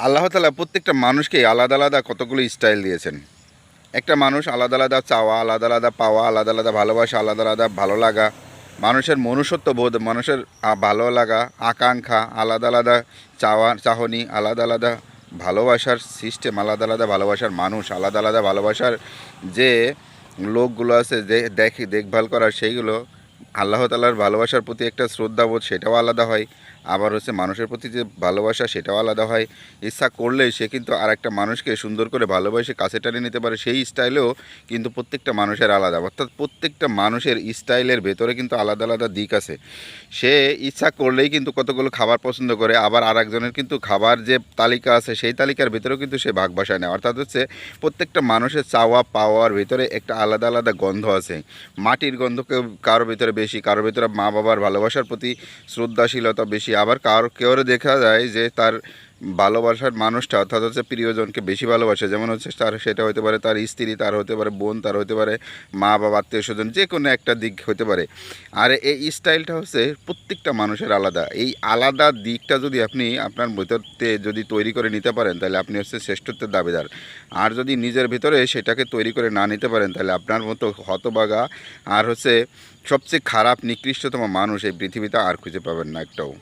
আল্লাহ তাআলা প্রত্যেকটা মানুষকেই আলাদা আলাদা কতগুলো স্টাইল দিয়েছেন। একটা মানুষ আলাদা আলাদা চাওয়া, আলাদা আলাদা পাওয়া, আলাদা আলাদা ভালোবাসা, আলাদা আলাদা ভালো লাগা, মানুষের মনুষ্যত্ব বোধ, মানুষের ভালো লাগা, আকাঙ্ক্ষা, আলাদা আলাদা চাওয়া চাহনি, আলাদা আলাদা ভালোবাসার সিস্টেম, আলাদা আলাদা ভালোবাসার মানুষ, আলাদা আলাদা ভালোবাসার যে লোকগুলো আছে যে দেখভাল করার সেইগুলো, আল্লাহ তাআলার ভালোবাসার প্রতি একটা শ্রদ্ধাবোধ সেটাও আলাদা হয়। আবার হচ্ছে মানুষের প্রতি যে ভালোবাসা সেটাও আলাদা হয়। ইচ্ছা করলেই সে কিন্তু আর একটা মানুষকে সুন্দর করে ভালোবেসে কাছে টেনে নিতে পারে, সেই স্টাইলেও কিন্তু প্রত্যেকটা মানুষের আলাদা। অর্থাৎ প্রত্যেকটা মানুষের স্টাইলের ভেতরে কিন্তু আলাদা আলাদা দিক আছে। সে ইচ্ছা করলেই কিন্তু কতগুলো খাবার পছন্দ করে, আবার আর একজনের কিন্তু খাবার যে তালিকা আছে সেই তালিকার ভেতরেও কিন্তু সে ভাগ বাসায় নেয়। অর্থাৎ হচ্ছে প্রত্যেকটা মানুষের চাওয়া পাওয়ার ভিতরে একটা আলাদা আলাদা গন্ধ আছে। মাটির গন্ধ কেউ কারোর ভিতরে বেশি, কারোর ভিতরে মা বাবার ভালোবাসার প্রতি শ্রদ্ধাশীলতা বেশি, আবার কেউ দেখা যায় যে তার ভালোবাসার মানুষটা অর্থাৎ হচ্ছে প্রিয়জনকে বেশি ভালোবাসে। যেমন হচ্ছে সেটা হতে পারে তার স্ত্রী, তার হতে পারে বোন, তার হতে পারে মা বাবা, আত্মীয় স্বজন, যে কোনো একটা দিক হতে পারে। আর এই স্টাইলটা হচ্ছে প্রত্যেকটা মানুষের আলাদা। এই আলাদা দিকটা যদি আপনি আপনার ভিতরতে যদি তৈরি করে নিতে পারেন তাহলে আপনি হচ্ছে শ্রেষ্ঠত্বের দাবিদার। আর যদি নিজের ভিতরে সেটাকে তৈরি করে না নিতে পারেন তাহলে আপনার মতো হতভাগা আর হচ্ছে সবচেয়ে খারাপ নিকৃষ্টতম মানুষ এই পৃথিবীতে আর খুঁজে পাবেন না একটাও।